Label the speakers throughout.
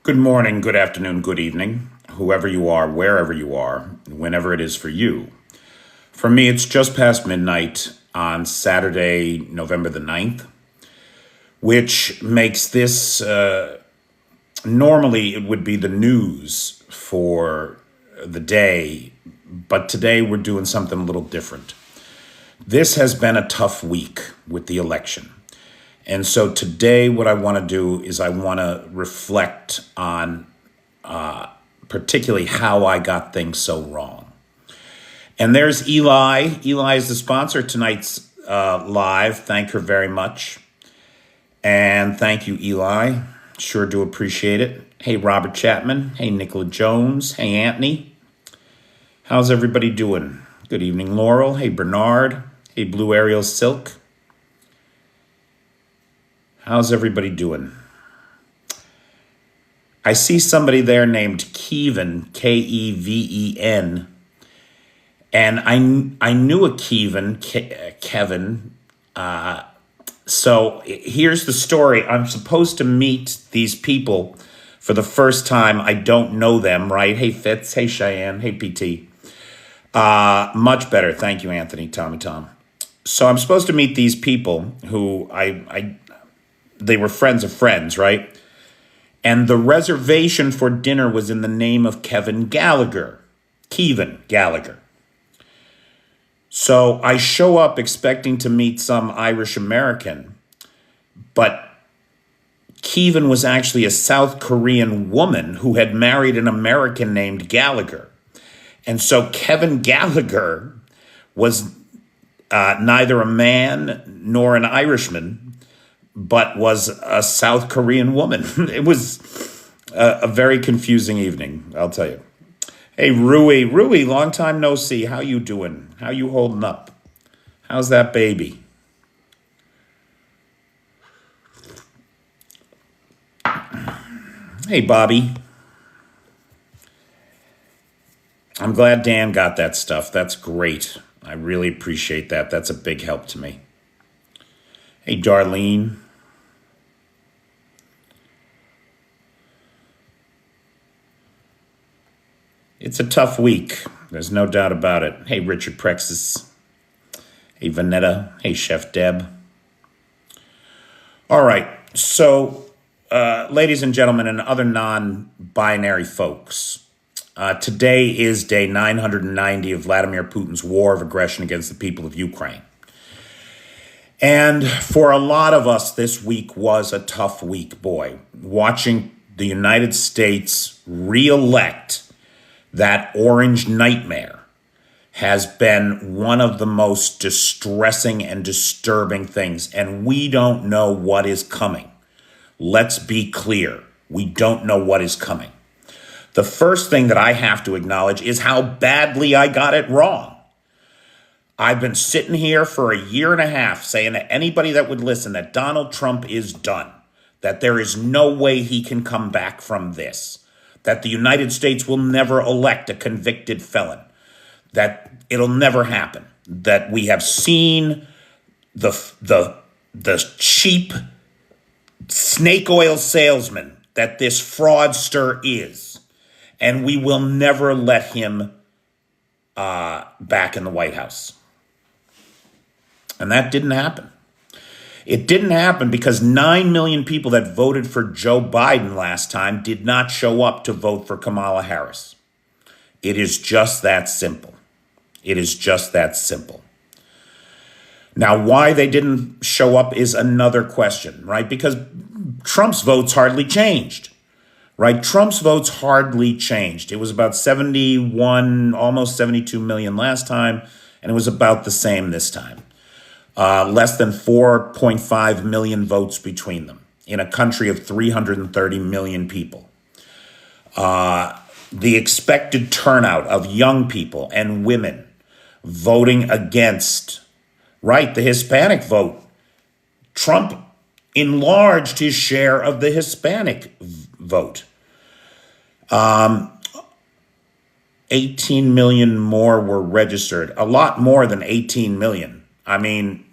Speaker 1: Good morning, good afternoon, good evening, whoever you are, wherever you are, whenever it is for you. For me, it's just past midnight on Saturday, November the 9th, which makes this normally it would be the news for the day, but today we're doing something a little different. This has been a tough week with the election. And so today, what I want to do is I want to reflect on particularly how I got things so wrong. And there's Eli. Eli is the sponsor of tonight's live. Thank her very much. And thank you, Eli. Sure do appreciate it. Hey, Robert Chapman. Hey, Nicola Jones. Hey, Anthony. How's everybody doing? Good evening, Laurel. Hey, Bernard. Hey, Blue Ariel Silk. How's everybody doing? I see somebody there named Kyiv, K-E-V-E-N. And I knew a Kevin. So here's the story. I'm supposed to meet these people for the first time. I don't know them, right? Hey, Fitz. Hey, Cheyenne. Hey, PT. Much better. Thank you, Anthony, Tommy Tom. So I'm supposed to meet these people who they were friends of friends, right? And the reservation for dinner was in the name of Kevin Gallagher. So I show up expecting to meet some Irish American, but Kyiv was actually a South Korean woman who had married an American named Gallagher. And so Kevin Gallagher was neither a man nor an Irishman, but was a South Korean woman. It was a very confusing evening, I'll tell you. Hey, Rui, long time no see. How you doing? How you holding up? How's that baby? Hey, Bobby. I'm glad Dan got that stuff. That's great. I really appreciate that. That's a big help to me. Hey, Darlene. It's a tough week. There's no doubt about it. Hey, Richard Prexis. Hey, Vanetta. Hey, Chef Deb. All right. So, ladies and gentlemen, and other non-binary folks, today is day 990 of Vladimir Putin's war of aggression against the people of Ukraine. And for a lot of us, this week was a tough week, boy. Watching the United States re-elect that orange nightmare has been one of the most distressing and disturbing things, and we don't know what is coming. Let's be clear. We don't know what is coming. The first thing that I have to acknowledge is how badly I got it wrong. I've been sitting here for a year and a half saying to anybody that would listen that Donald Trump is done, that there is no way he can come back from this, that the United States will never elect a convicted felon, that it'll never happen, that we have seen the cheap snake oil salesman that this fraudster is, and we will never let him back in the White House. And that didn't happen. It didn't happen because 9 million people that voted for Joe Biden last time did not show up to vote for Kamala Harris. It is just that simple. It is just that simple. Now, why they didn't show up is another question, right? Because Trump's votes hardly changed, right? Trump's votes hardly changed. It was about 71, almost 72 million last time, and it was about the same this time. Less than 4.5 million votes between them in a country of 330 million people. The expected turnout of young people and women voting against, right, the Hispanic vote. Trump enlarged his share of the Hispanic vote. 18 million more were registered, a lot more than 18 million. I mean,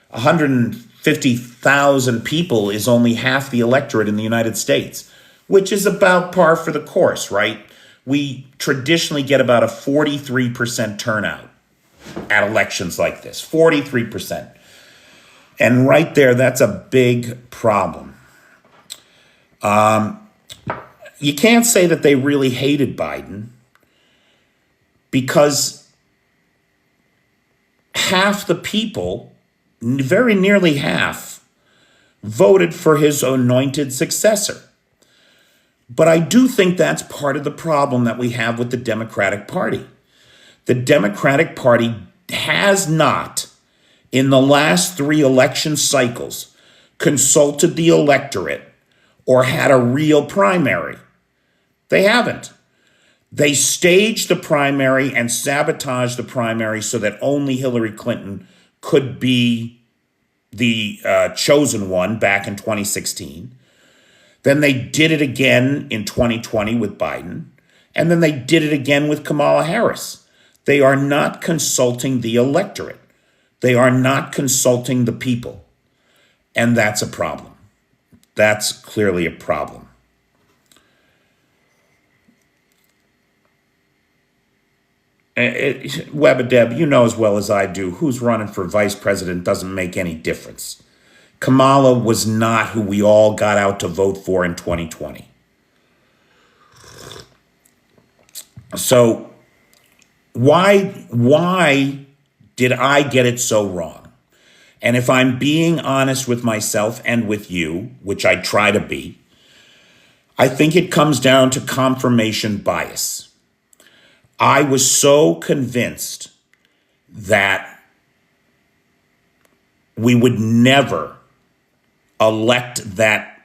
Speaker 1: 150,000 people is only half the electorate in the United States. which is about par for the course, right? We traditionally get about a 43% turnout at elections like this, 43%. And right there, that's a big problem. You can't say that they really hated Biden because half the people, very nearly half, voted for his anointed successor. But I do think that's part of the problem that we have with the Democratic Party. The Democratic Party has not, in the last 3 election cycles, consulted the electorate or had a real primary. They haven't. They staged the primary and sabotaged the primary so that only Hillary Clinton could be the chosen one back in 2016. Then they did it again in 2020 with Biden. And then they did it again with Kamala Harris. They are not consulting the electorate. They are not consulting the people. And that's a problem. That's clearly a problem. Webadeb, you know as well as I do, who's running for vice president doesn't make any difference. Kamala was not who we all got out to vote for in 2020. So why did I get it so wrong? And if I'm being honest with myself and with you, which I try to be, I think it comes down to confirmation bias. I was so convinced that we would never elect that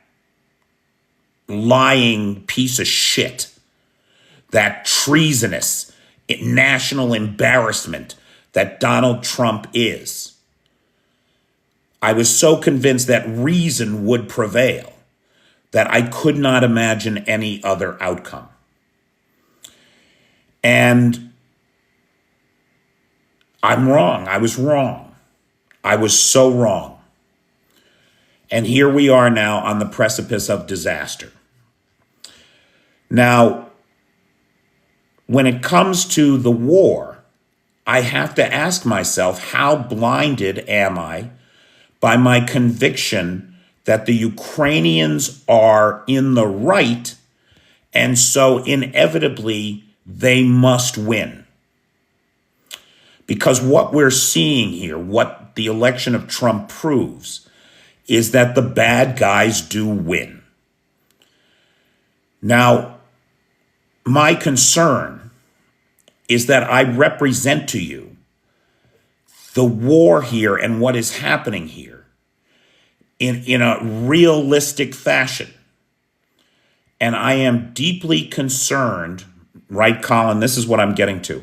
Speaker 1: lying piece of shit, that treasonous national embarrassment that Donald Trump is. I was so convinced that reason would prevail that I could not imagine any other outcome. And I'm wrong. I was wrong. I was so wrong. And here we are now on the precipice of disaster. Now, when it comes to the war, I have to ask myself, how blinded am I by my conviction that the Ukrainians are in the right, and so inevitably they must win? Because what we're seeing here, what the election of Trump proves, is that the bad guys do win. Now, my concern is that I represent to you the war here and what is happening here in a realistic fashion. And I am deeply concerned, right, Colin? This is what I'm getting to.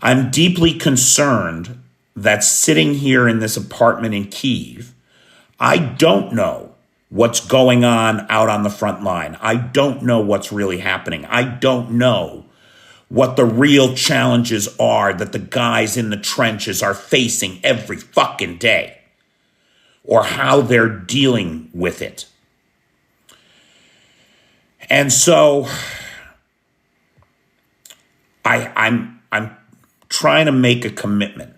Speaker 1: I'm deeply concerned that sitting here in this apartment in Kyiv, I don't know what's going on out on the front line. I don't know what's really happening. I don't know what the real challenges are that the guys in the trenches are facing every fucking day, or how they're dealing with it. And so I'm trying to make a commitment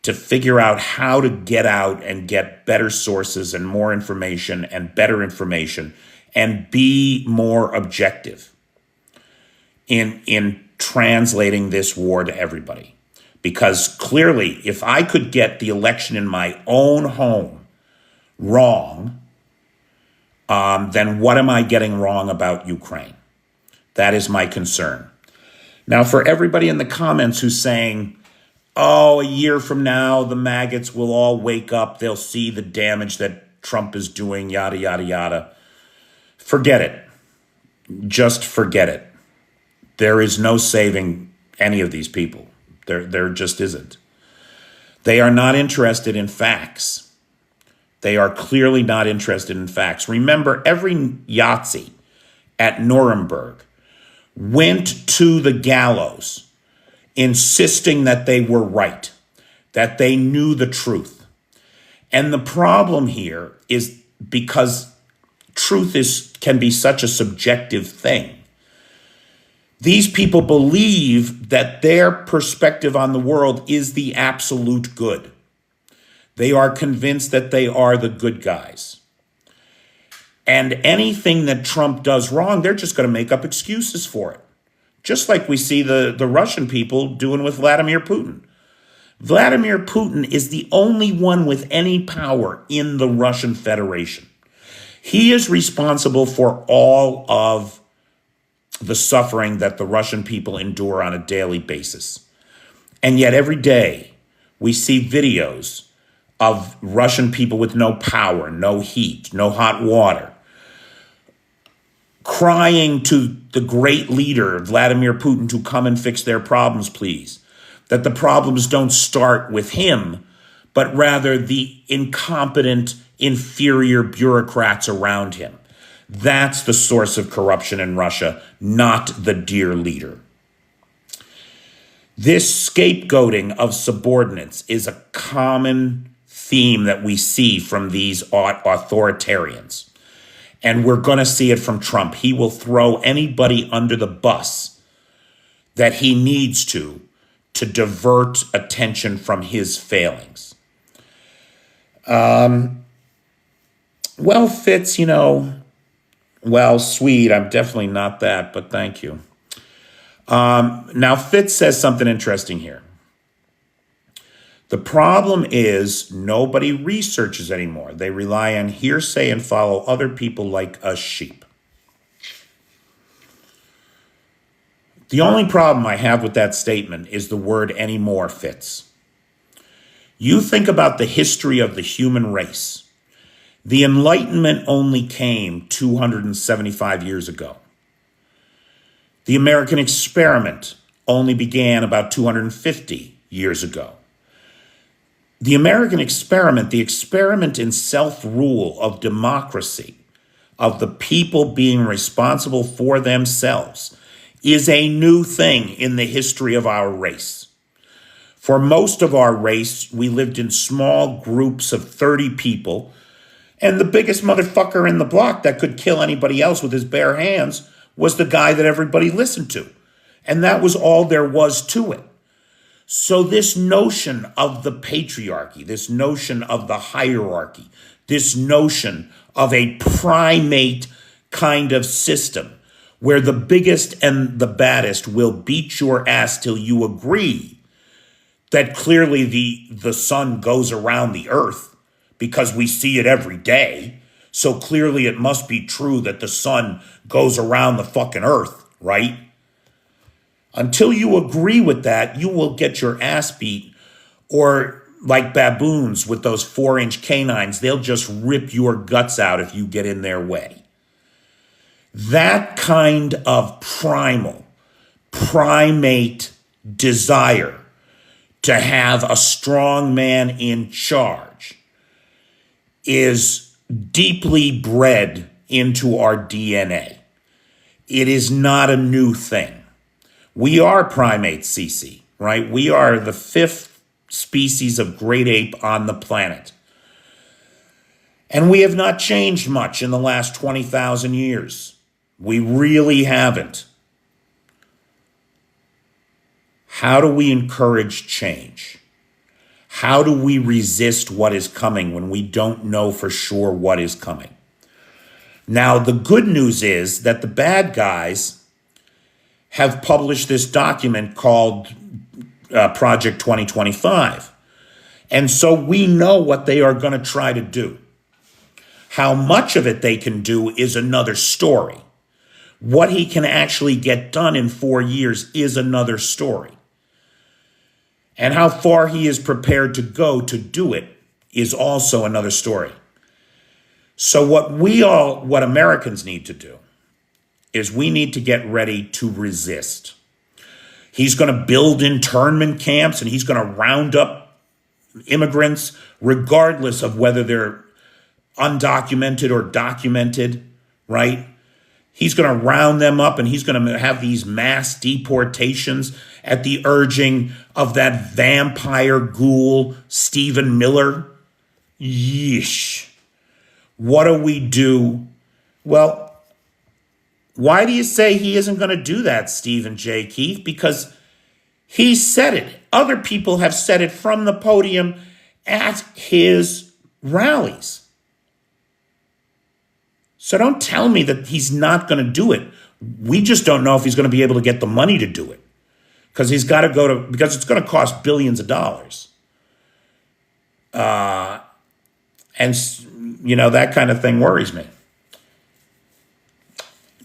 Speaker 1: to figure out how to get out and get better sources and more information and better information and be more objective in translating this war to everybody. Because clearly, if I could get the election in my own home wrong, then what am I getting wrong about Ukraine? That is my concern. Now, for everybody in the comments who's saying, oh, a year from now, the maggots will all wake up, they'll see the damage that Trump is doing, yada, yada, yada. Forget it. Just forget it. There is no saving any of these people. There just isn't. They are not interested in facts. They are clearly not interested in facts. Remember, every Yahtzee at Nuremberg went to the gallows insisting that they were right, that they knew the truth. And the problem here is because can be such a subjective thing. These people believe that their perspective on the world is the absolute good. They are convinced that they are the good guys. And anything that Trump does wrong, they're just going to make up excuses for it. Just like we see the Russian people doing with Vladimir Putin. Vladimir Putin is the only one with any power in the Russian Federation. He is responsible for all of the suffering that the Russian people endure on a daily basis. And yet every day we see videos of Russian people with no power, no heat, no hot water, crying to the great leader, Vladimir Putin, to come and fix their problems, please. That the problems don't start with him, but rather the incompetent, inferior bureaucrats around him. That's the source of corruption in Russia, not the dear leader. This scapegoating of subordinates is a common theme that we see from these authoritarians. And we're going to see it from Trump. He will throw anybody under the bus that he needs to divert attention from his failings. Well, Fitz, well, sweet, I'm definitely not that, but thank you. Now, Fitz says something interesting here. The problem is nobody researches anymore. They rely on hearsay and follow other people like a sheep. The only problem I have with that statement is the word anymore, Fitz. You think about the history of the human race. The Enlightenment only came 275 years ago. The American experiment only began about 250 years ago. The American experiment, the experiment in self-rule of democracy, of the people being responsible for themselves, is a new thing in the history of our race. For most of our race, we lived in small groups of 30 people, and the biggest motherfucker in the block that could kill anybody else with his bare hands was the guy that everybody listened to. And that was all there was to it. So this notion of the patriarchy, this notion of the hierarchy, this notion of a primate kind of system where the biggest and the baddest will beat your ass till you agree that clearly the sun goes around the earth because we see it every day. So clearly it must be true that the sun goes around the fucking earth, right? Until you agree with that, you will get your ass beat, or like baboons with those 4-inch canines, they'll just rip your guts out if you get in their way. That kind of primate desire to have a strong man in charge is deeply bred into our DNA. It is not a new thing. We are primates, Cece, right? We are the 5th species of great ape on the planet. And we have not changed much in the last 20,000 years. We really haven't. How do we encourage change? How do we resist what is coming when we don't know for sure what is coming? Now, the good news is that the bad guys have published this document called Project 2025. And so we know what they are going to try to do. How much of it they can do is another story. What he can actually get done in 4 years is another story. And how far he is prepared to go to do it is also another story. So what Americans need to do is we need to get ready to resist. He's going to build internment camps and he's going to round up immigrants regardless of whether they're undocumented or documented, right? He's going to round them up and he's going to have these mass deportations at the urging of that vampire ghoul, Stephen Miller. Yeesh. What do we do Well, why do you say he isn't going to do that, Stephen J. Keefe? Because he said it. Other people have said it from the podium at his rallies. So don't tell me that he's not going to do it. We just don't know if he's going to be able to get the money to do it. Because he's got to because it's going to cost billions of dollars. And, that kind of thing worries me.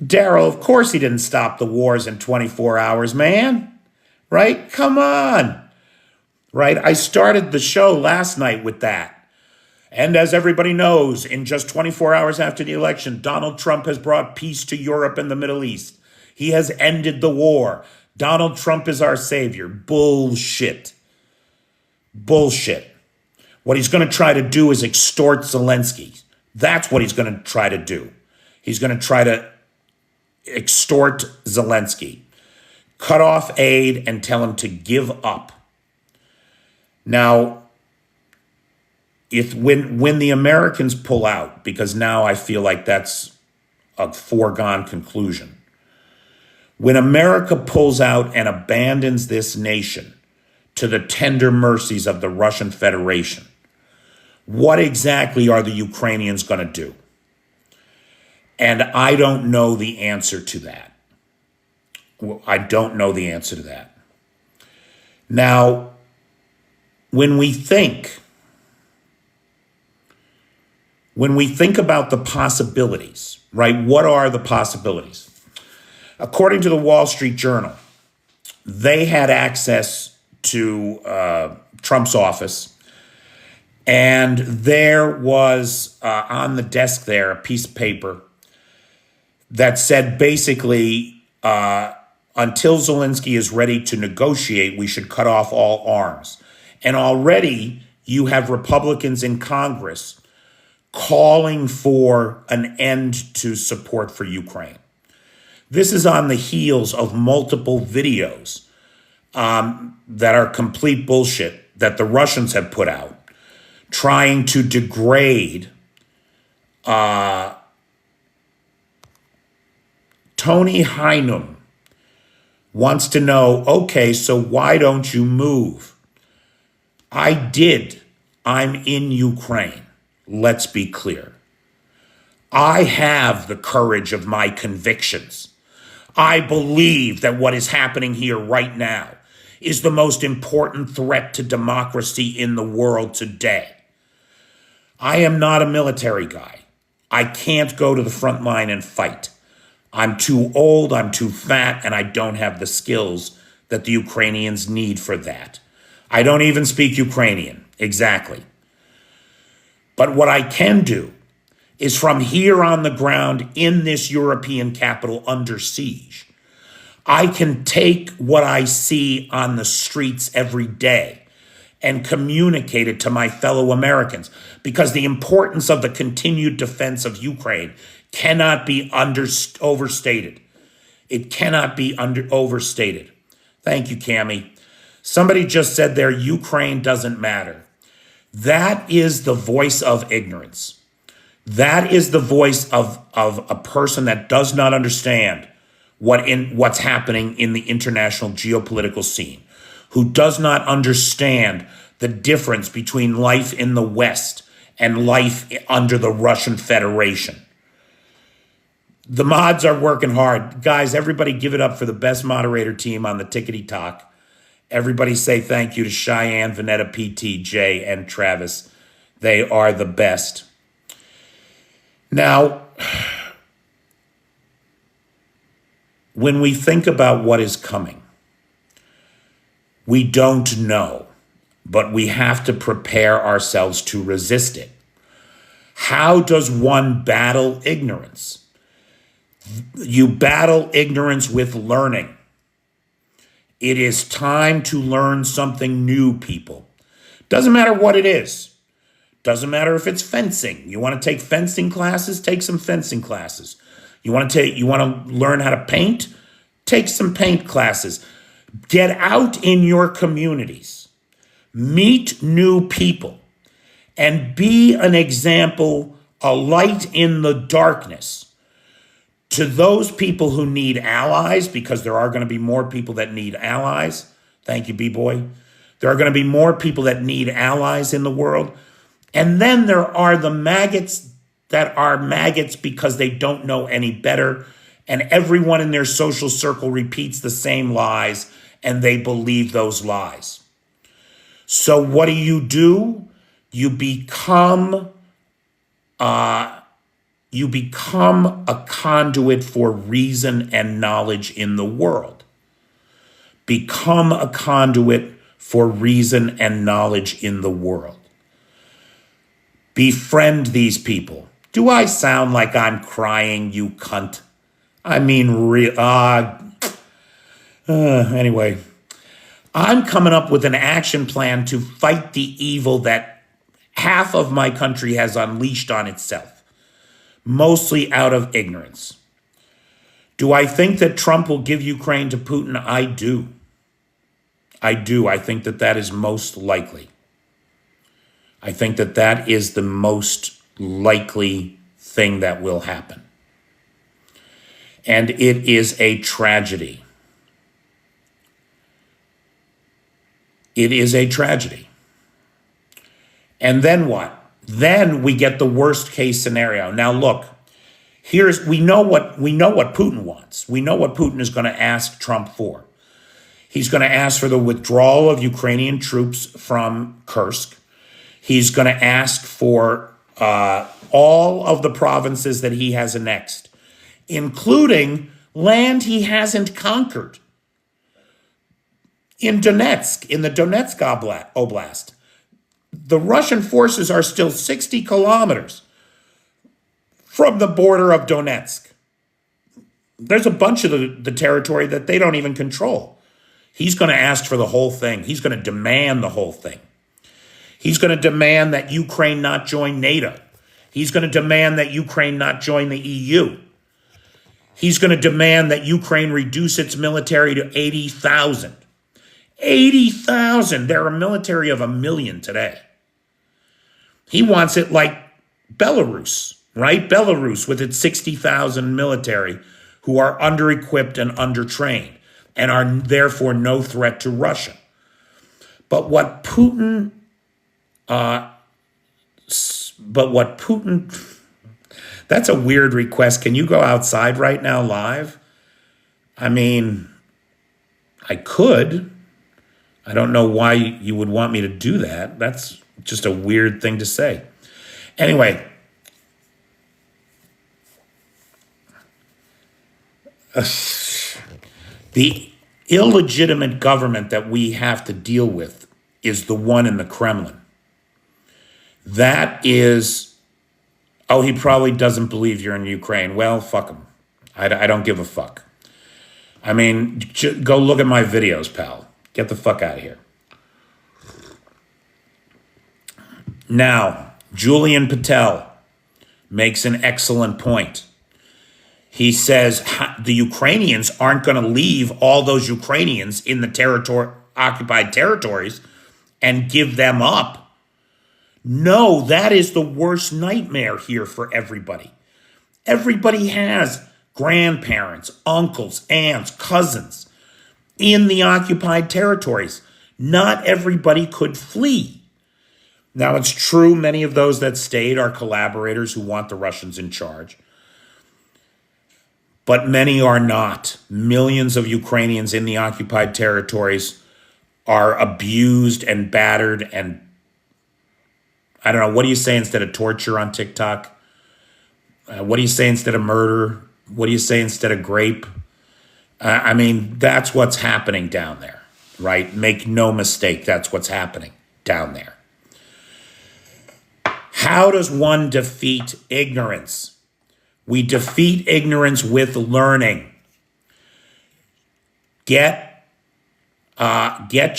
Speaker 1: Daryl, of course he didn't stop the wars in 24 hours, man. Right? Come on. Right? I started the show last night with that. And as everybody knows, in just 24 hours after the election, Donald Trump has brought peace to Europe and the Middle East. He has ended the war. Donald Trump is our savior. Bullshit. Bullshit. What he's going to try to do is extort Zelensky. That's what he's going to try to do. He's going to try to extort Zelensky, cut off aid, and tell him to give up. Now, when the Americans pull out, because now I feel like that's a foregone conclusion, when America pulls out and abandons this nation to the tender mercies of the Russian Federation, what exactly are the Ukrainians going to do? And I don't know the answer to that. I don't know the answer to that. Now, when we think about the possibilities, right? What are the possibilities? According to the Wall Street Journal, they had access to Trump's office, and there was on the desk there a piece of paper that said basically, until Zelensky is ready to negotiate, we should cut off all arms. And already you have Republicans in Congress calling for an end to support for Ukraine. This is on the heels of multiple videos that are complete bullshit that the Russians have put out, trying to degrade Tony Heinum wants to know, okay, so why don't you move? I did. I'm in Ukraine. Let's be clear. I have the courage of my convictions. I believe that what is happening here right now is the most important threat to democracy in the world today. I am not a military guy. I can't go to the front line and fight. I'm too old, I'm too fat, and I don't have the skills that the Ukrainians need for that. I don't even speak Ukrainian, exactly. But what I can do is from here on the ground in this European capital under siege, I can take what I see on the streets every day and communicate it to my fellow Americans, because the importance of the continued defense of Ukraine cannot be overstated. It cannot be overstated. Thank you, Cammie. Somebody just said there, Ukraine doesn't matter. That is the voice of ignorance. That is the voice of a person that does not understand what's happening in the international geopolitical scene, who does not understand the difference between life in the West and life under the Russian Federation. The mods are working hard. Guys, everybody give it up for the best moderator team on the Tickety Talk. Everybody say thank you to Cheyenne, Vanetta, PT, Jay, and Travis. They are the best. Now, when we think about what is coming, we don't know, but we have to prepare ourselves to resist it. How does one battle ignorance? You battle ignorance with learning. It is time to learn something new, people. Doesn't matter what it is. Doesn't matter if it's fencing. You want to take fencing classes? Take some fencing classes. You want to learn how to paint? Take some paint classes. Get out in your communities. Meet new people and be an example, a light in the darkness To those people who need allies, because there are going to be more people that need allies. Thank you, B-Boy. There are going to be more people that need allies in the world. And then there are the maggots that are maggots because they don't know any better. And everyone in their social circle repeats the same lies, and they believe those lies. So what do? You become a conduit for reason and knowledge in the world. Become a conduit for reason and knowledge in the world. Befriend these people. Do I sound like I'm crying, you cunt? I mean, anyway, I'm coming up with an action plan to fight the evil that half of my country has unleashed on itself, mostly out of ignorance. Do I think that Trump will give Ukraine to Putin? I do. I think that that is most likely. I think that that is the most likely thing that will happen. And it is a tragedy. It is a tragedy. And then what? Then we get the worst case scenario. Now look, we know what Putin wants. We know what Putin is going to ask Trump for. He's going to ask for the withdrawal of Ukrainian troops from Kursk. He's going to ask for all of the provinces that he has annexed, including land he hasn't conquered. In Donetsk, in the Donetsk Oblast, the Russian forces are still 60 kilometers from the border of Donetsk. There's a bunch of the territory that they don't even control. He's going to ask for the whole thing. He's going to demand the whole thing. He's going to demand that Ukraine not join NATO. He's going to demand that Ukraine not join the EU. He's going to demand that Ukraine reduce its military to 80,000. 80,000. They're a military of 1 million today. He wants it like Belarus, right? Belarus with its 60,000 military who are under-equipped and under-trained and are therefore no threat to Russia. But what Putin, that's a weird request. Can you go outside right now live? I mean, I could. I don't know why you would want me to do that. That's just a weird thing to say. Anyway, the illegitimate government that we have to deal with is the one in the Kremlin. That is, oh, he probably doesn't believe you're in Ukraine. Well, fuck him. I don't give a fuck. I mean, go look at my videos, pal. Get the fuck out of here. Now, Julian Patel makes an excellent point. He says the Ukrainians aren't going to leave all those Ukrainians in the occupied territories and give them up. No, that is the worst nightmare here for everybody. Everybody has grandparents, uncles, aunts, cousins in the occupied territories. Not everybody could flee. Now, it's true many of those that stayed are collaborators who want the Russians in charge. But many are not. Millions of Ukrainians in the occupied territories are abused and battered and, I don't know, what do you say instead of torture on TikTok? What do you say instead of murder? What do you say instead of grape? I mean, that's what's happening down there, right? Make no mistake, that's what's happening down there. How does one defeat ignorance? We defeat ignorance with learning. Get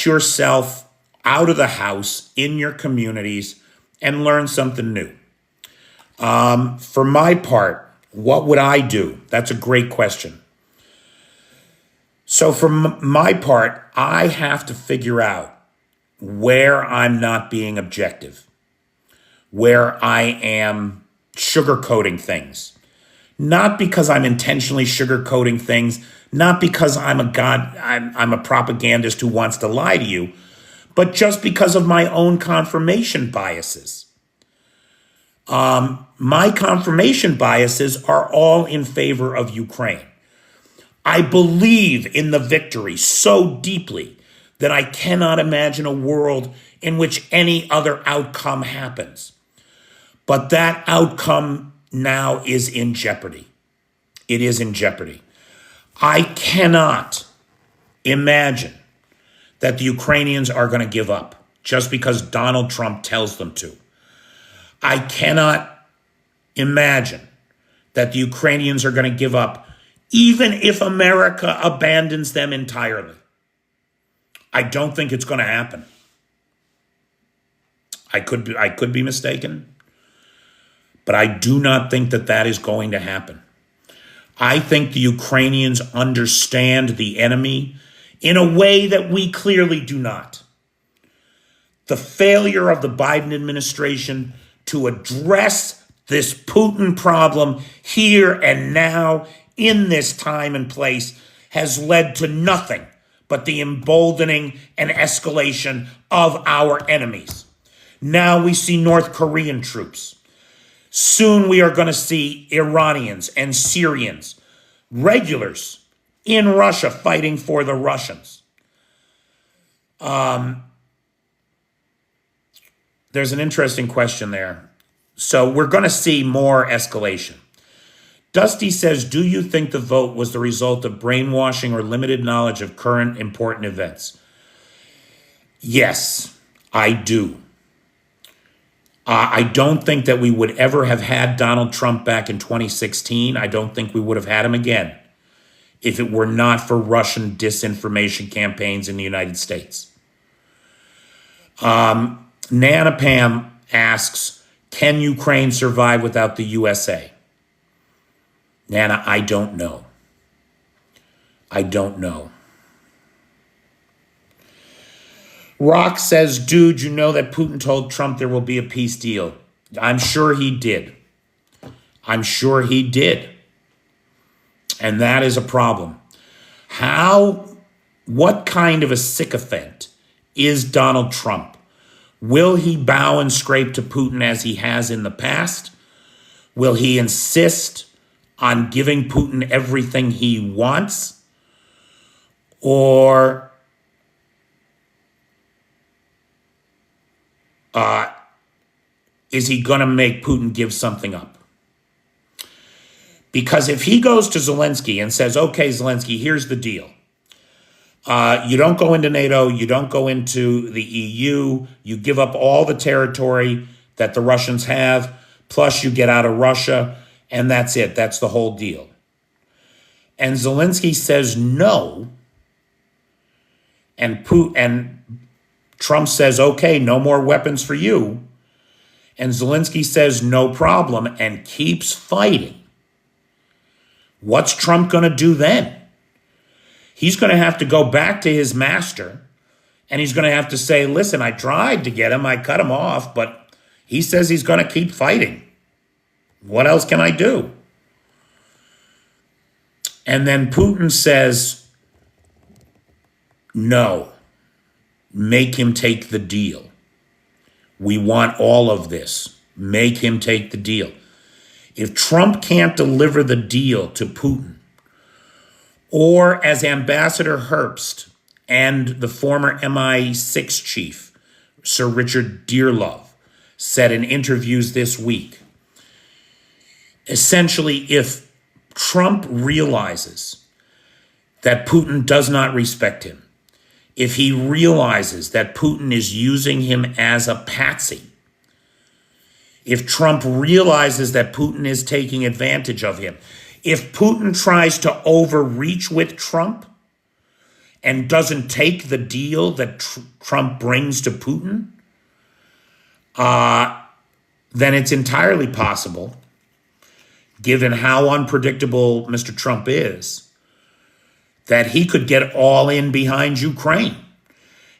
Speaker 1: yourself out of the house in your communities and learn something new. For my part, what would I do? That's a great question. So for my part, I have to figure out where I'm not being objective, where I am sugarcoating things, not because I'm intentionally sugarcoating things, not because I'm a propagandist who wants to lie to you, but just because of my own confirmation biases. My confirmation biases are all in favor of Ukraine. I believe in the victory so deeply that I cannot imagine a world in which any other outcome happens. But that outcome now is in jeopardy. It is in jeopardy. I cannot imagine that the Ukrainians are going to give up just because Donald Trump tells them to. I cannot imagine that the Ukrainians are going to give up even if America abandons them entirely. I don't think it's going to happen. I could be mistaken, but I do not think that that is going to happen. I think the Ukrainians understand the enemy in a way that we clearly do not. The failure of the Biden administration to address this Putin problem here and now in this time and place has led to nothing but the emboldening and escalation of our enemies. Now we see North Korean troops. Soon we are going to see Iranians and Syrians, regulars in Russia fighting for the Russians. There's an interesting question there. So we're going to see more escalation. Dusty says, do you think the vote was the result of brainwashing or limited knowledge of current important events? Yes, I do. I don't think that we would ever have had Donald Trump back in 2016. I don't think we would have had him again if it were not for Russian disinformation campaigns in the United States. Nana Pam asks, can Ukraine survive without the USA? Nana, I don't know. I don't know. Rock says, dude, you know that Putin told Trump there will be a peace deal. I'm sure he did. I'm sure he did. And that is a problem. What kind of a sycophant is Donald Trump? Will he bow and scrape to Putin as he has in the past? Will he insist on giving Putin everything he wants? Or is he going to make Putin give something up? Because if he goes to Zelensky and says, okay, Zelensky, here's the deal. You don't go into NATO, you don't go into the EU, you give up all the territory that the Russians have, plus you get out of Russia, and that's it. That's the whole deal. And Zelensky says no, and Trump says, okay, no more weapons for you. And Zelensky says, no problem, and keeps fighting. What's Trump going to do then? He's going to have to go back to his master, and he's going to have to say, listen, I tried to get him, I cut him off, but he says he's going to keep fighting. What else can I do? And then Putin says, no, make him take the deal. We want all of this. Make him take the deal. If Trump can't deliver the deal to Putin, or as Ambassador Herbst and the former MI6 chief, Sir Richard Dearlove, said in interviews this week, essentially, if Trump realizes that Putin does not respect him, if he realizes that Putin is using him as a patsy, if Trump realizes that Putin is taking advantage of him, if Putin tries to overreach with Trump and doesn't take the deal that Trump brings to Putin, then it's entirely possible, given how unpredictable Mr. Trump is, that he could get all in behind Ukraine.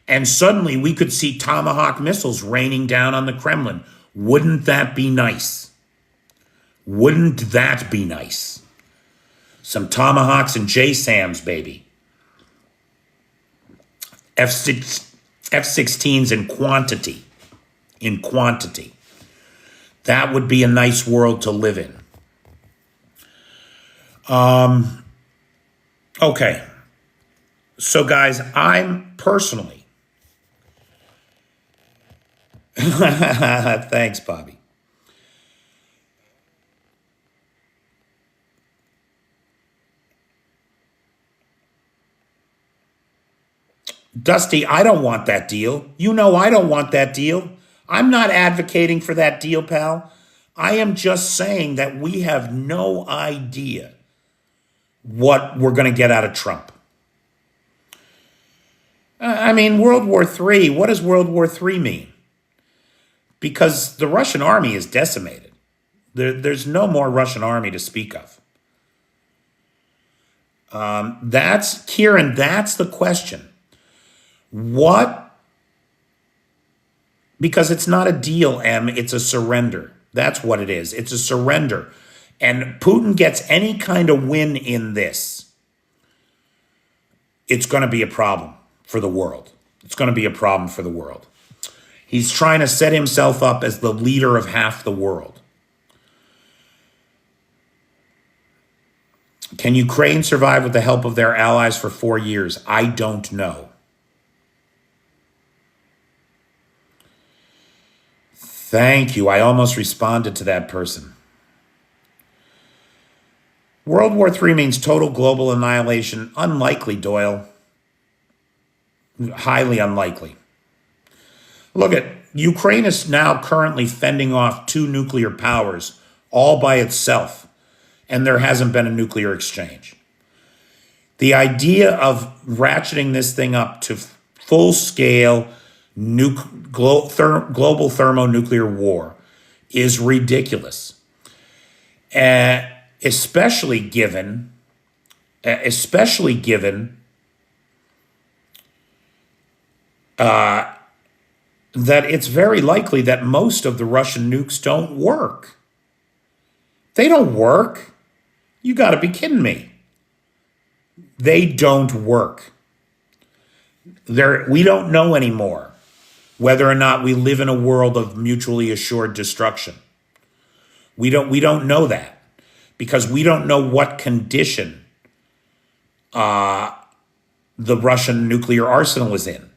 Speaker 1: And suddenly we could see Tomahawk missiles raining down on the Kremlin. Wouldn't that be nice? Wouldn't that be nice? Some Tomahawks and JSAMs, baby. F-16s in quantity. In quantity. That would be a nice world to live in. Okay. So, guys, I'm personally... Thanks, Bobby. Dusty, I don't want that deal. You know I don't want that deal. I'm not advocating for that deal, pal. I am just saying that we have no idea what we're going to get out of Trump. I mean, World War III, what does World War III mean? Because the Russian army is decimated. There's no more Russian army to speak of. Kieran, that's the question. What? Because it's not a deal, M, it's a surrender. That's what it is. It's a surrender. And Putin gets any kind of win in this, it's going to be a problem for the world. It's going to be a problem for the world. He's trying to set himself up as the leader of half the world. Can Ukraine survive with the help of their allies for 4 years? I don't know. Thank you. I almost responded to that person. World War III means total global annihilation. Unlikely, Doyle. Highly unlikely. Look at Ukraine is now currently fending off 2 nuclear powers all by itself, and there hasn't been a nuclear exchange. The idea of ratcheting this thing up to full-scale global thermonuclear war is ridiculous, especially given that it's very likely that most of the Russian nukes don't work. They don't work. You got to be kidding me. They don't work. We don't know anymore whether or not we live in a world of mutually assured destruction. We don't know that because we don't know what condition the Russian nuclear arsenal is in.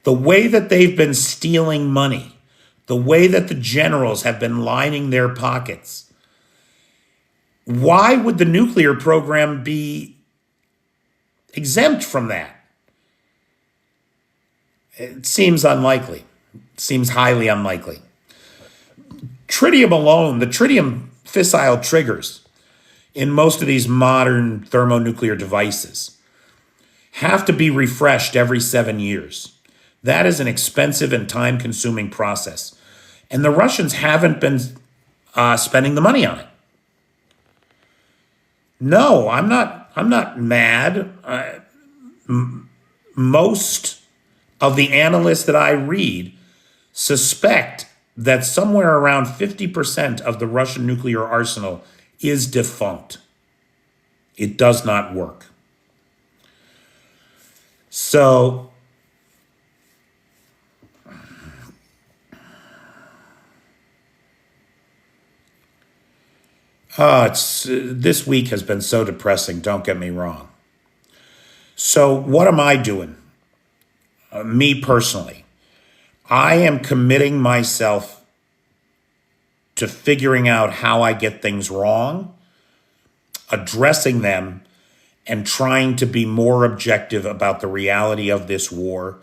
Speaker 1: The way that they've been stealing money, the way that the generals have been lining their pockets, why would the nuclear program be exempt from that? It seems unlikely. It seems highly unlikely. Tritium alone, the tritium fissile triggers in most of these modern thermonuclear devices have to be refreshed every 7 years. That is an expensive and time-consuming process. And the Russians haven't been spending the money on it. No, I'm not mad. Most of the analysts that I read suspect that somewhere around 50% of the Russian nuclear arsenal is defunct. It does not work. So, this week has been so depressing, don't get me wrong. So what am I doing? Me personally, I am committing myself to figuring out how I get things wrong, addressing them, and trying to be more objective about the reality of this war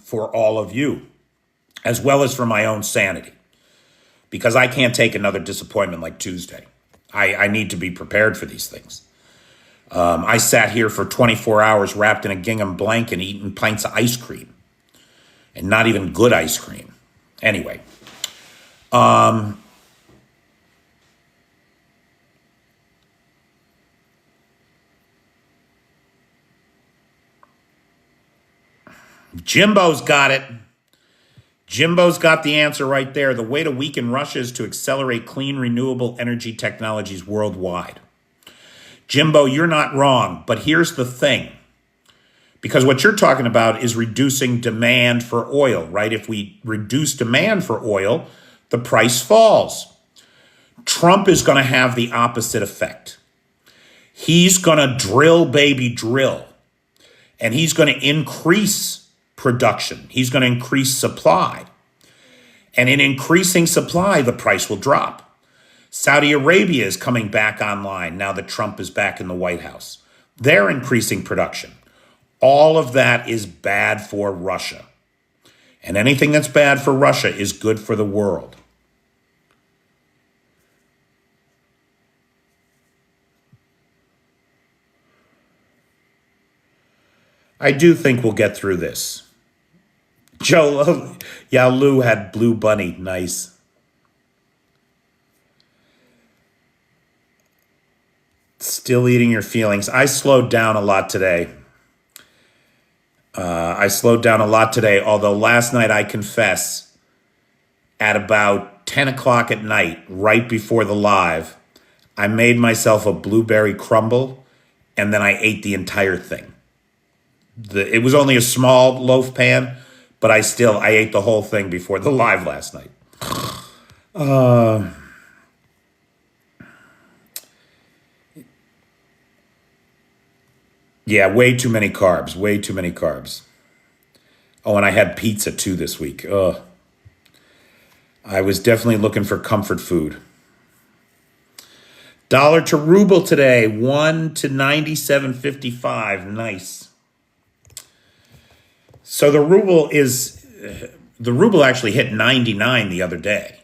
Speaker 1: for all of you, as well as for my own sanity, because I can't take another disappointment like Tuesday. I need to be prepared for these things. I sat here for 24 hours wrapped in a gingham blanket eating pints of ice cream. And not even good ice cream. Anyway. Jimbo's got it. Jimbo's got the answer right there. The way to weaken Russia is to accelerate clean, renewable energy technologies worldwide. Jimbo, you're not wrong, but here's the thing. Because what you're talking about is reducing demand for oil, right? If we reduce demand for oil, the price falls. Trump is going to have the opposite effect. He's going to drill, baby, drill. And he's going to increase production. He's going to increase supply. And in increasing supply, the price will drop. Saudi Arabia is coming back online now that Trump is back in the White House. They're increasing production. All of that is bad for Russia. And anything that's bad for Russia is good for the world. I do think we'll get through this. Joe, yeah, Lou had Blue Bunny. Nice. Still eating your feelings. I slowed down a lot today. Although last night, I confess, at about 10 o'clock at night, right before the live, I made myself a blueberry crumble, and then I ate the entire thing. It was only a small loaf pan, but I ate the whole thing before the live last night. Yeah, way too many carbs. Way too many carbs. Oh, and I had pizza too this week. I was definitely looking for comfort food. Dollar to ruble today, 1 to 97.55. Nice. So the ruble actually hit 99 the other day.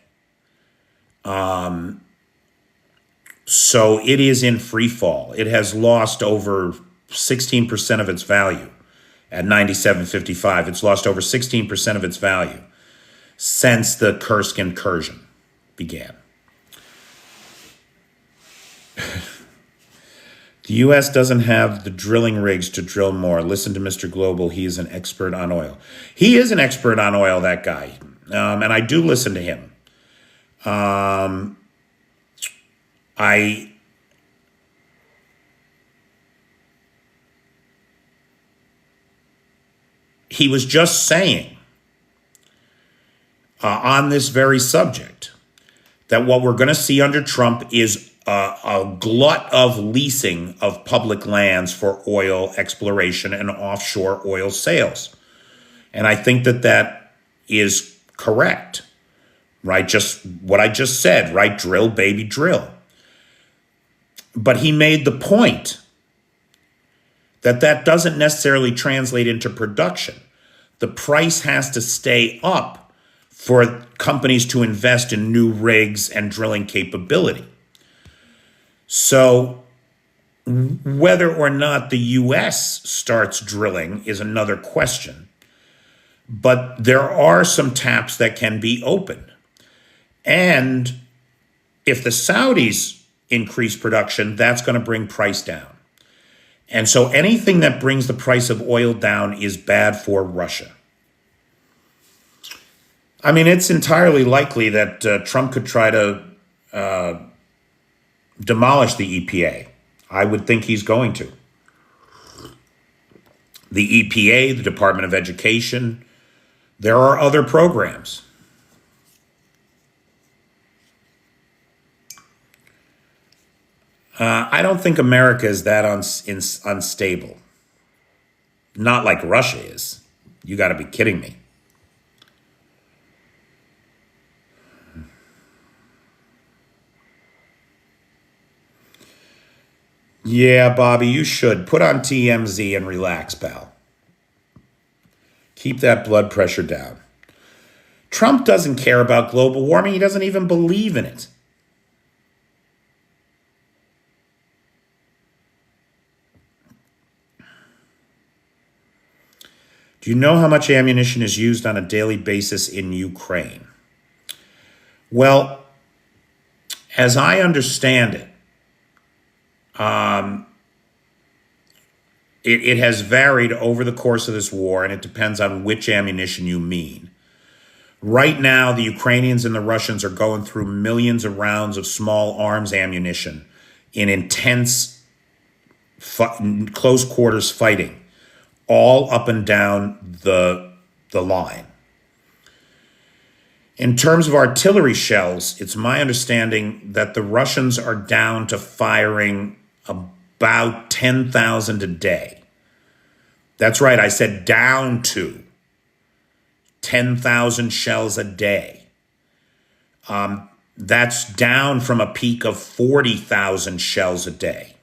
Speaker 1: So it is in free fall. It has lost over 16% of its value at 97.55. It's lost over 16% of its value since the Kursk incursion began. The U.S. doesn't have the drilling rigs to drill more. Listen to Mr. Global. He is an expert on oil. He is an expert on oil, that guy. And I do listen to him. He was just saying on this very subject that what we're going to see under Trump is a glut of leasing of public lands for oil exploration and offshore oil sales. And I think that is correct, right? Just what I just said, right? Drill, baby, drill. But he made the point that doesn't necessarily translate into production. The price has to stay up for companies to invest in new rigs and drilling capability. So whether or not the U.S. starts drilling is another question. But there are some taps that can be opened. And if the Saudis increase production, that's going to bring price down. And so anything that brings the price of oil down is bad for Russia. I mean, it's entirely likely that Trump could try to demolish the EPA. I would think he's going to. The EPA, the Department of Education, there are other programs. I don't think America is that unstable. Not like Russia is. You got to be kidding me. Yeah, Bobby, you should. Put on TMZ and relax, pal. Keep that blood pressure down. Trump doesn't care about global warming. He doesn't even believe in it. Do you know how much ammunition is used on a daily basis in Ukraine? Well, as I understand it, it has varied over the course of this war, and it depends on which ammunition you mean. Right now, the Ukrainians and the Russians are going through millions of rounds of small arms ammunition in intense close quarters fighting, all up and down the line. In terms of artillery shells, it's my understanding that the Russians are down to firing about 10,000 a day. That's right, I said down to 10,000 shells a day. That's down from a peak of 40,000 shells a day.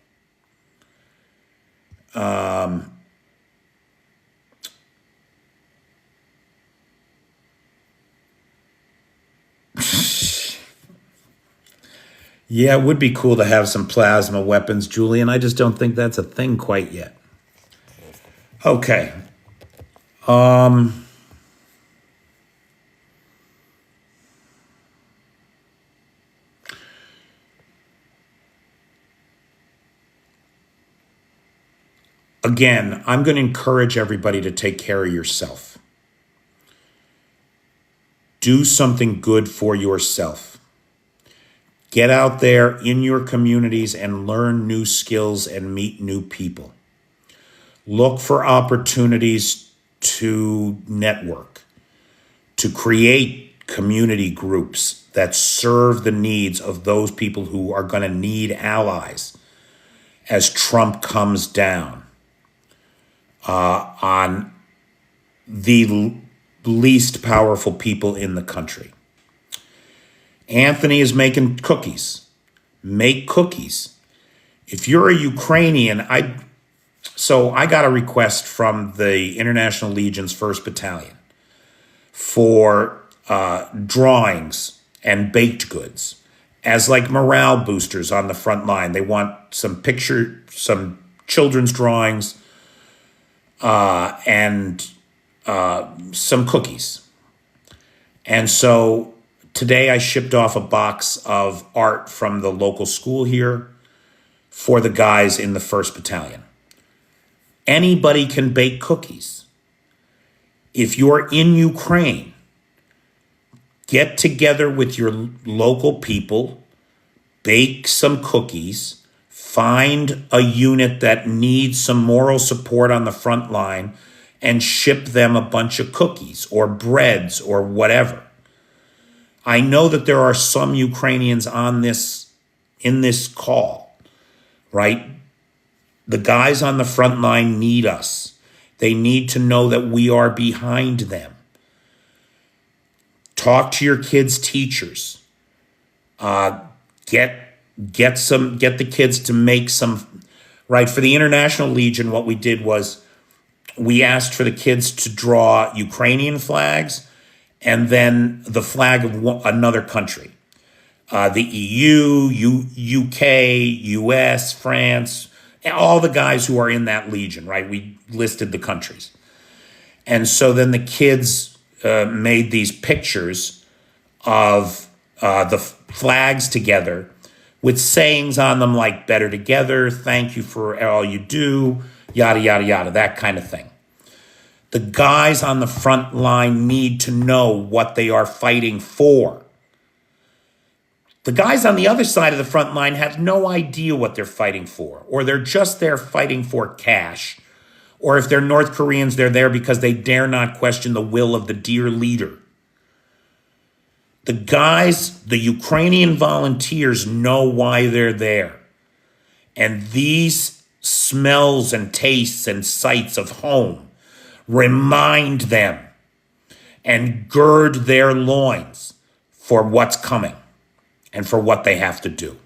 Speaker 1: Yeah, it would be cool to have some plasma weapons, Julian. I just don't think that's a thing quite yet. Okay. Again, I'm going to encourage everybody to take care of yourself. Do something good for yourself. Get out there in your communities and learn new skills and meet new people. Look for opportunities to network, to create community groups that serve the needs of those people who are going to need allies as Trump comes down on the least powerful people in the country. Anthony is making cookies. Make cookies. If you're a Ukrainian, I got a request from the International Legion's 1st Battalion for drawings and baked goods as like morale boosters on the front line. They want some children's drawings and some cookies. And so today I shipped off a box of art from the local school here for the guys in the 1st Battalion. Anybody can bake cookies. If you're in Ukraine, get together with your local people, bake some cookies, find a unit that needs some moral support on the front line, and ship them a bunch of cookies or breads or whatever. I know that there are some Ukrainians in this call, right? The guys on the front line need us. They need to know that we are behind them. Talk to your kids' teachers. Get the kids to make some, right? For the International Legion, what we did was we asked for the kids to draw Ukrainian flags and then the flag of another country. The EU, UK, US, France, all the guys who are in that legion, right? We listed the countries. And so then the kids made these pictures of the flags together with sayings on them like better together, thank you for all you do, yada, yada, yada, that kind of thing. The guys on the front line need to know what they are fighting for. The guys on the other side of the front line have no idea what they're fighting for, or they're just there fighting for cash. Or if they're North Koreans, they're there because they dare not question the will of the dear leader. The guys, the Ukrainian volunteers know why they're there. And these smells and tastes and sights of home remind them and gird their loins for what's coming and for what they have to do.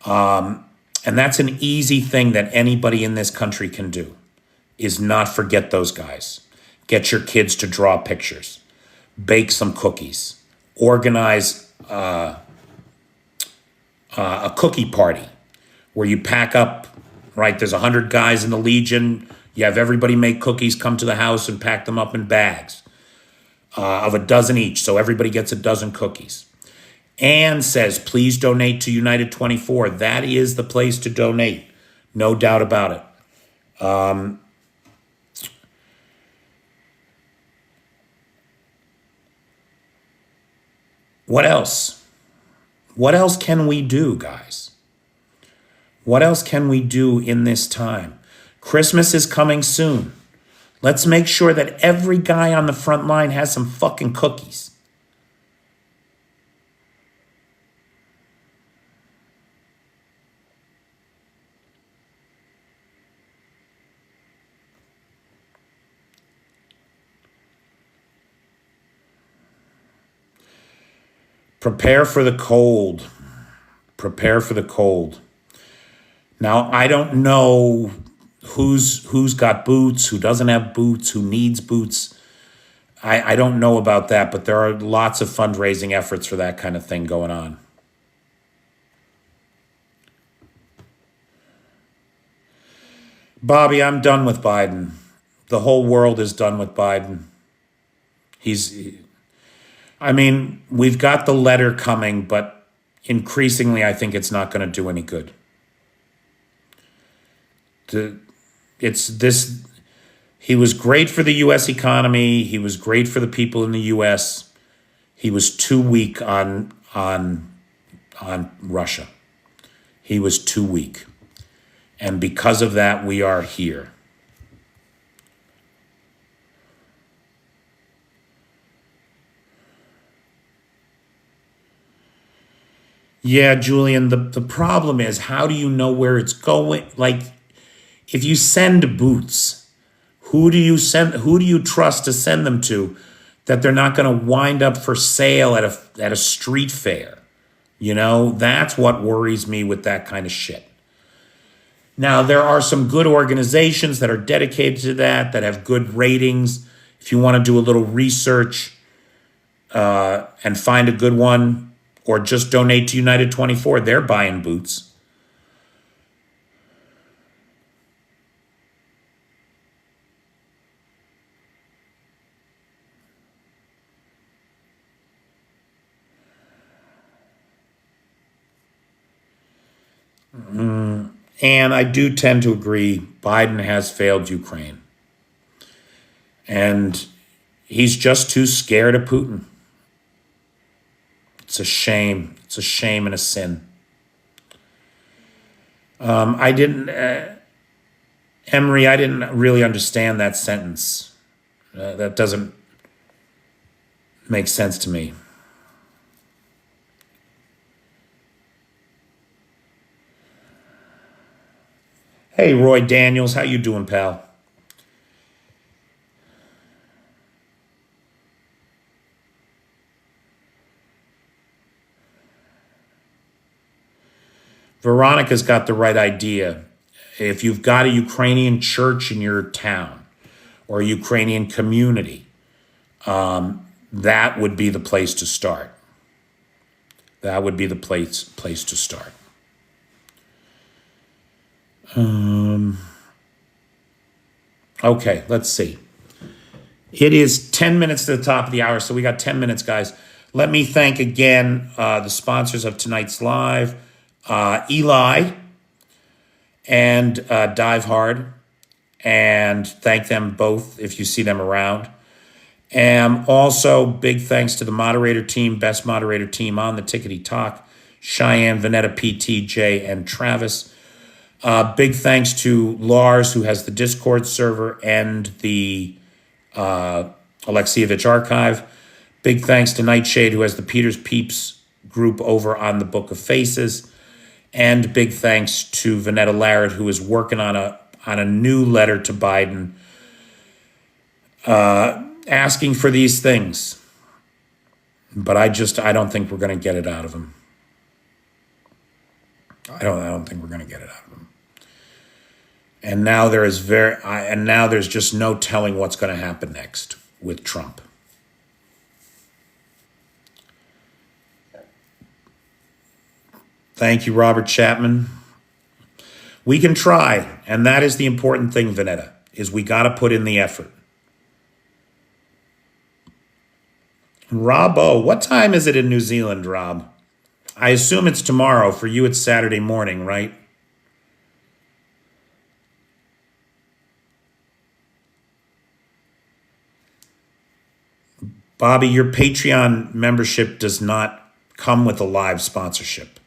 Speaker 1: And that's an easy thing that anybody in this country can do, is not forget those guys. Get your kids to draw pictures. Bake some cookies. Organize a cookie party where you pack up, right? There's 100 guys in the Legion. You have everybody make cookies, come to the house and pack them up in bags of a dozen each. So everybody gets a dozen cookies. Anne says, please donate to United 24. That is the place to donate. No doubt about it. What else? What else can we do, guys? What else can we do in this time? Christmas is coming soon. Let's make sure that every guy on the front line has some fucking cookies. Prepare for the cold. Prepare for the cold. Now, I don't know who's got boots, who doesn't have boots, who needs boots. I don't know about that, but there are lots of fundraising efforts for that kind of thing going on. Bobby, I'm done with Biden. The whole world is done with Biden. I mean, we've got the letter coming, but increasingly, I think it's not going to do any good. He was great for the U.S. economy. He was great for the people in the U.S. He was too weak on Russia. He was too weak. And because of that, we are here. Yeah, Julian, the problem is, how do you know where it's going? Like, if you send boots, who do you trust to send them to that they're not going to wind up for sale at a street fair? You know, that's what worries me with that kind of shit. Now, there are some good organizations that are dedicated to that have good ratings. If you want to do a little research and find a good one, or just donate to United 24, they're buying boots. And I do tend to agree, Biden has failed Ukraine. And he's just too scared of Putin. It's a shame. It's a shame and a sin. Emery, I didn't really understand that sentence. That doesn't make sense to me. Hey, Roy Daniels, how you doing, pal? Veronica's got the right idea. If you've got a Ukrainian church in your town or a Ukrainian community, that would be the place to start. That would be the place to start. Okay, let's see. It is 10 minutes to the top of the hour, so we got 10 minutes, guys. Let me thank again the sponsors of tonight's live, Eli and Dive Hard, and thank them both if you see them around. And also, big thanks to the moderator team, best moderator team on the Tickety Talk, Cheyenne, Vanetta, PT, Jay, and Travis. Big thanks to Lars, who has the Discord server and the Alexievich archive. Big thanks to Nightshade, who has the Peter's Peeps group over on the Book of Faces. And big thanks to Vanetta Larrett, who is working on a new letter to Biden, asking for these things. But I don't think we're going to get it out of him. I don't think we're going to get it out of him. And now there's just no telling what's going to happen next with Trump. Thank you, Robert Chapman. We can try, and that is the important thing, Vanetta, is we got to put in the effort. Robbo, what time is it in New Zealand, Rob? I assume it's tomorrow. For you, it's Saturday morning, right? Bobby, your Patreon membership does not come with a live sponsorship.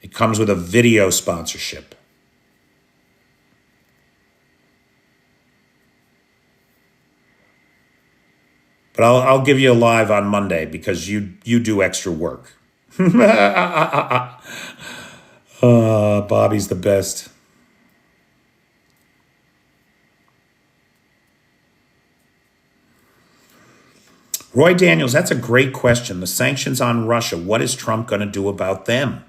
Speaker 1: It comes with a video sponsorship. But I'll give you a live on Monday because you do extra work. Bobby's the best. Roy Daniels, that's a great question. The sanctions on Russia, what is Trump going to do about them?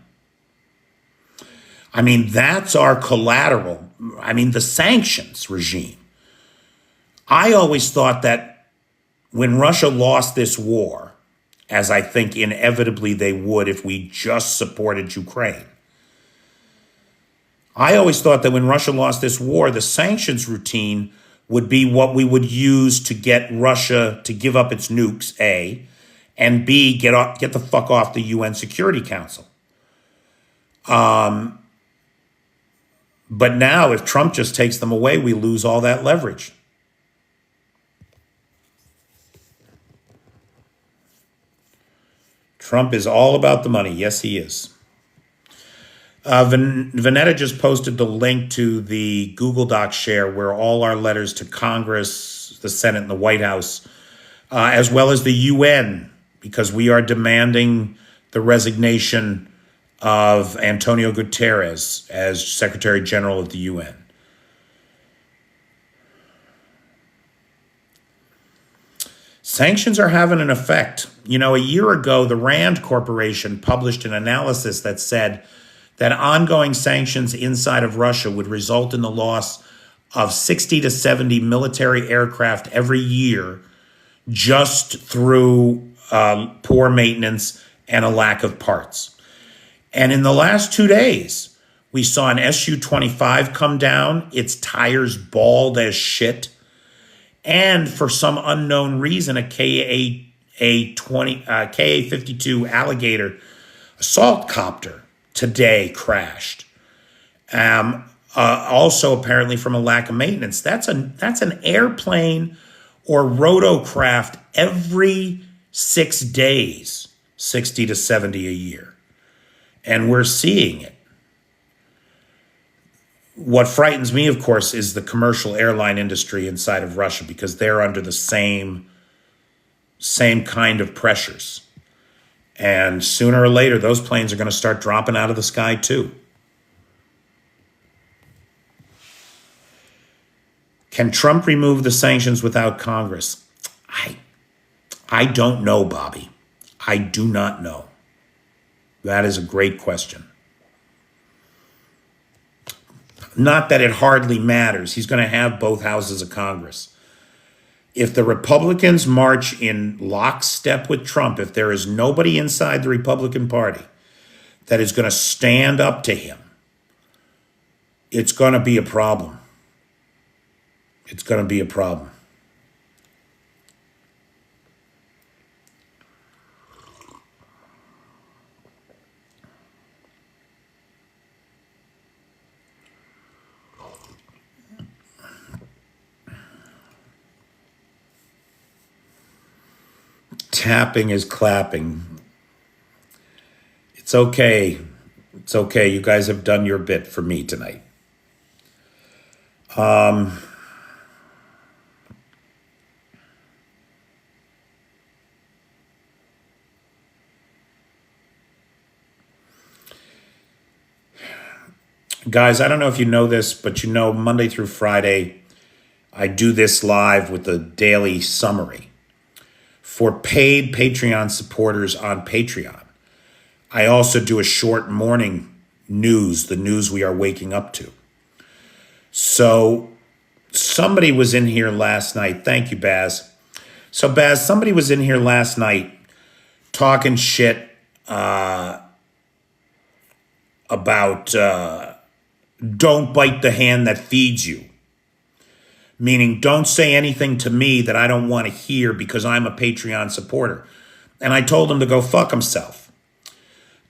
Speaker 1: I mean, that's our collateral. I mean, the sanctions regime. I always thought that when Russia lost this war, as I think inevitably they would if we just supported Ukraine, I always thought that when Russia lost this war, the sanctions routine would be what we would use to get Russia to give up its nukes, A, and B, get the fuck off the UN Security Council. But now, if Trump just takes them away, we lose all that leverage. Trump is all about the money. Yes, he is. Vanetta just posted the link to the Google Doc share where all our letters to Congress, the Senate, and the White House, as well as the UN, because we are demanding the resignation of Antonio Guterres as Secretary General of the UN. Sanctions are having an effect. You know, a year ago, the Rand Corporation published an analysis that said that ongoing sanctions inside of Russia would result in the loss of 60 to 70 military aircraft every year just through poor maintenance and a lack of parts. And in the last 2 days, we saw an Su-25 come down, its tires bald as shit, and for some unknown reason, a Ka-52 Alligator assault copter today crashed. Also, apparently from a lack of maintenance. That's an airplane or rotocraft every 6 days, 60 to 70 a year. And we're seeing it. What frightens me, of course, is the commercial airline industry inside of Russia because they're under the same kind of pressures. And sooner or later, those planes are going to start dropping out of the sky too. Can Trump remove the sanctions without Congress? I don't know, Bobby. I do not know. That is a great question. Not that it hardly matters. He's going to have both houses of Congress. If the Republicans march in lockstep with Trump, if there is nobody inside the Republican Party that is going to stand up to him, it's going to be a problem. It's going to be a problem. Tapping is clapping. It's okay. It's okay. You guys have done your bit for me tonight. Guys, I don't know if you know this, but you know Monday through Friday, I do this live with a daily summary. For paid Patreon supporters on Patreon, I also do a short morning news, the news we are waking up to. So somebody was in here last night. Thank you, Baz. So Baz, somebody was in here last night talking shit about don't bite the hand that feeds you. Meaning, don't say anything to me that I don't want to hear because I'm a Patreon supporter. And I told him to go fuck himself.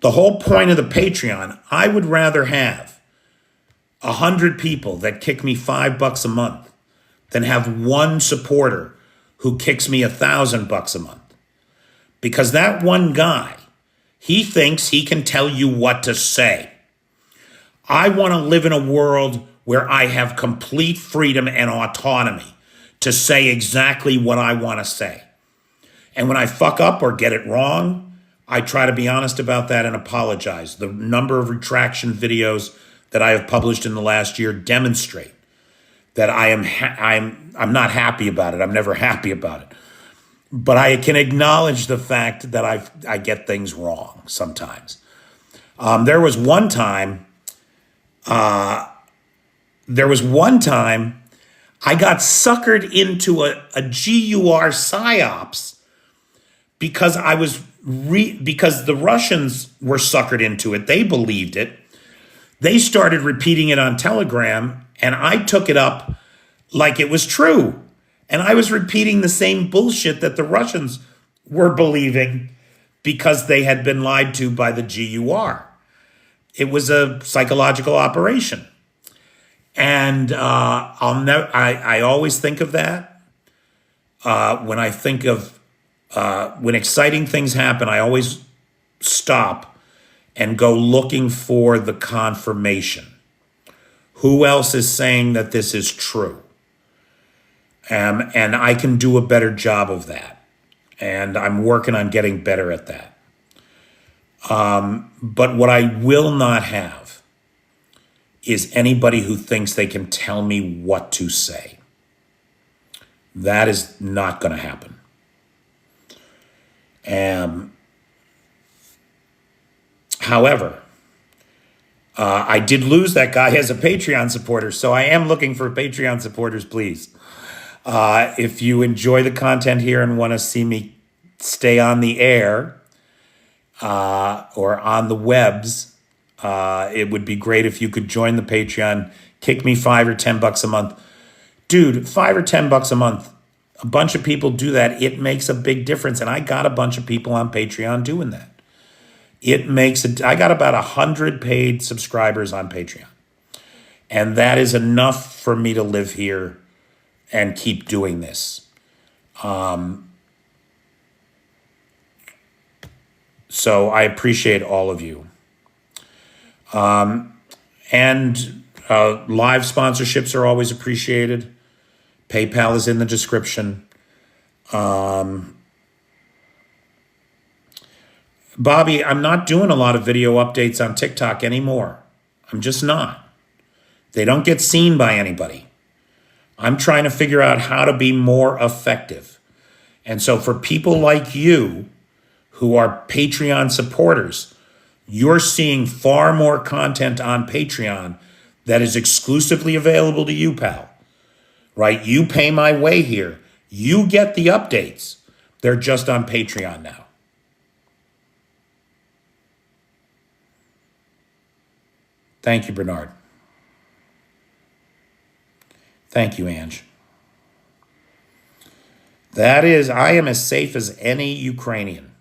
Speaker 1: The whole point of the Patreon, I would rather have 100 people that kick me $5 a month than have one supporter who kicks me $1,000 a month. Because that one guy He thinks he can tell you what to say. I want to live in a world where I have complete freedom and autonomy to say exactly what I want to say. And when I fuck up or get it wrong, I try to be honest about that and apologize. The number of retraction videos that I have published in the last year demonstrate that I'm not happy about it. I'm never happy about it. But I can acknowledge the fact that I get things wrong sometimes. There was one time I got suckered into a GUR psyops because because the Russians were suckered into it. They believed it. They started repeating it on Telegram, and I took it up like it was true. And I was repeating the same bullshit that the Russians were believing because they had been lied to by the GUR. It was a psychological operation. And I always think of that. When I think of, when exciting things happen, I always stop and go looking for the confirmation. Who else is saying that this is true? And I can do a better job of that. And I'm working on getting better at that. But what I will not have is anybody who thinks they can tell me what to say. That is not going to happen. However, I did lose that guy as a Patreon supporter, so I am looking for Patreon supporters, please. If you enjoy the content here and want to see me stay on the air or on the webs, it would be great if you could join the Patreon. Kick me $5 or $10 a month. Dude, $5 or $10 a month. A bunch of people do that. It makes a big difference. And I got a bunch of people on Patreon doing that. I got about 100 paid subscribers on Patreon. And that is enough for me to live here and keep doing this. So I appreciate all of you. And live sponsorships are always appreciated. PayPal is in the description. Bobby, I'm not doing a lot of video updates on TikTok anymore. I'm just not. They don't get seen by anybody. I'm trying to figure out how to be more effective. And so for people like you who are Patreon supporters, you're seeing far more content on Patreon that is exclusively available to you, pal. Right? You pay my way here. You get the updates. They're just on Patreon now. Thank you, Bernard. Thank you, Ange. I am as safe as any Ukrainian.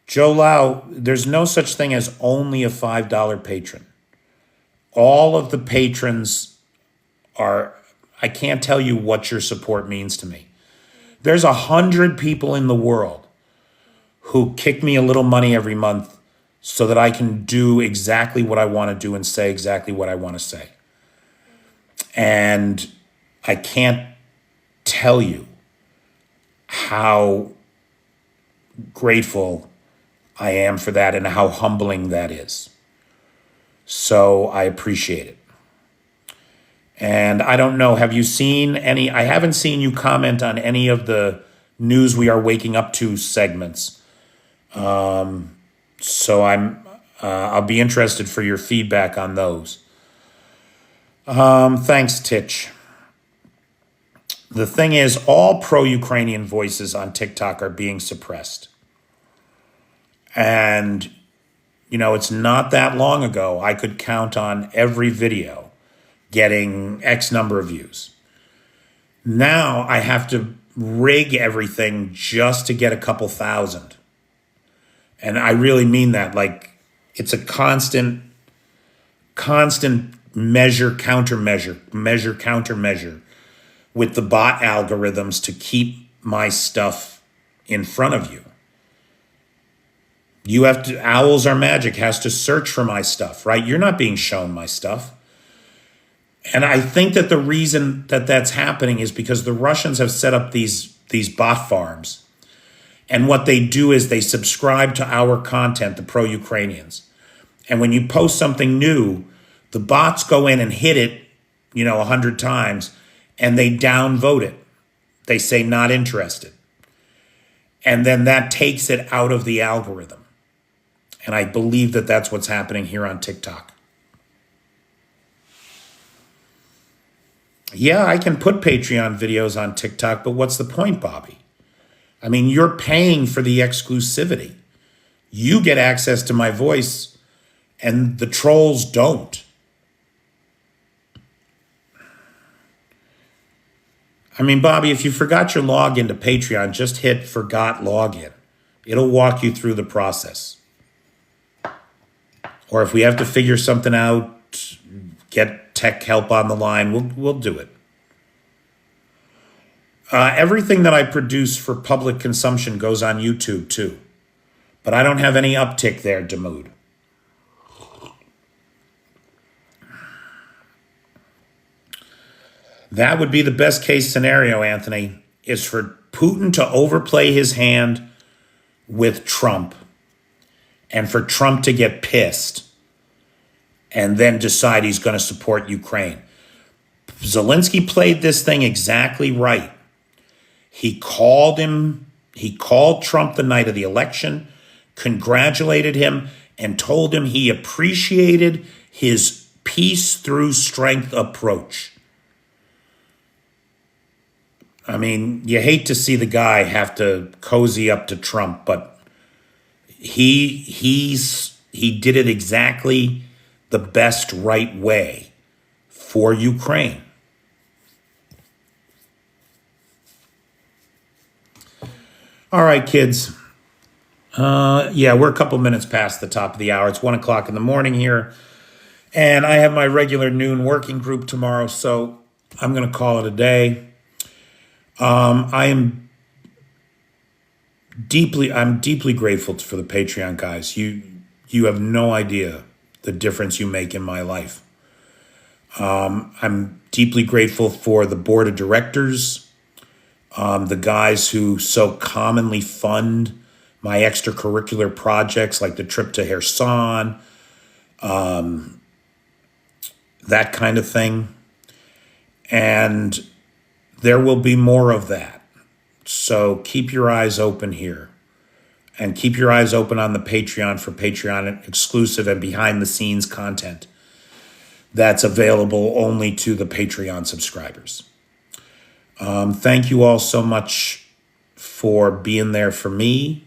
Speaker 1: Joe Lau, there's no such thing as only a $5 patron. All of the patrons I can't tell you what your support means to me. There's 100 people in the world who kick me a little money every month so that I can do exactly what I want to do and say exactly what I want to say. And I can't tell you how grateful I am for that and how humbling that is. So I appreciate it. And I don't know, have you seen any, I haven't seen you comment on any of the news we are waking up to segments. So I'll be interested for your feedback on those. Thanks, Titch. The thing is, all pro-Ukrainian voices on TikTok are being suppressed. And, it's not that long ago, I could count on every video getting X number of views. Now I have to rig everything just to get a couple thousand. And I really mean that. Like, it's a constant measure, countermeasure with the bot algorithms to keep my stuff in front of you. You have to, Owls Are Magic has to search for my stuff, right? You're not being shown my stuff. And I think that the reason that that's happening is because the Russians have set up these bot farms. And what they do is they subscribe to our content, the pro-Ukrainians. And when you post something new, the bots go in and hit it, 100 times, and they downvote it. They say not interested. And then that takes it out of the algorithm. And I believe that that's what's happening here on TikTok. Yeah, I can put Patreon videos on TikTok, but what's the point, Bobby? I mean, you're paying for the exclusivity. You get access to my voice, and the trolls don't. I mean, Bobby, if you forgot your login to Patreon, just hit forgot login. It'll walk you through the process. Or if we have to figure something out, get tech help on the line, we'll do it. Everything that I produce for public consumption goes on YouTube too. But I don't have any uptick there, Damood. That would be the best case scenario, Anthony, is for Putin to overplay his hand with Trump and for Trump to get pissed and then decide he's going to support Ukraine. Zelensky played this thing exactly right. He called Trump the night of the election, congratulated him, and told him he appreciated his peace through strength approach. I mean, you hate to see the guy have to cozy up to Trump, but he did it exactly the best right way for Ukraine. All right, kids. Yeah, we're a couple minutes past the top of the hour. It's 1 o'clock in the morning here, and I have my regular noon working group tomorrow, so I'm going to call it a day. I'm deeply grateful for the Patreon guys. You have no idea the difference you make in my life. I'm deeply grateful for the board of directors, the guys who so commonly fund my extracurricular projects like the trip to Kherson, that kind of thing. And there will be more of that. So keep your eyes open here. And keep your eyes open on the Patreon for Patreon exclusive and behind the scenes content that's available only to the Patreon subscribers. Thank you all so much for being there for me.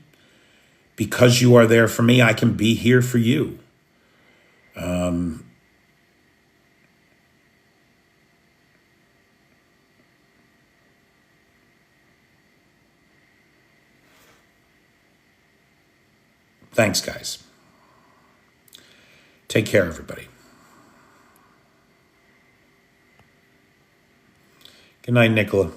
Speaker 1: Because you are there for me, I can be here for you. Thanks, guys. Take care, everybody. Good night, Nicola.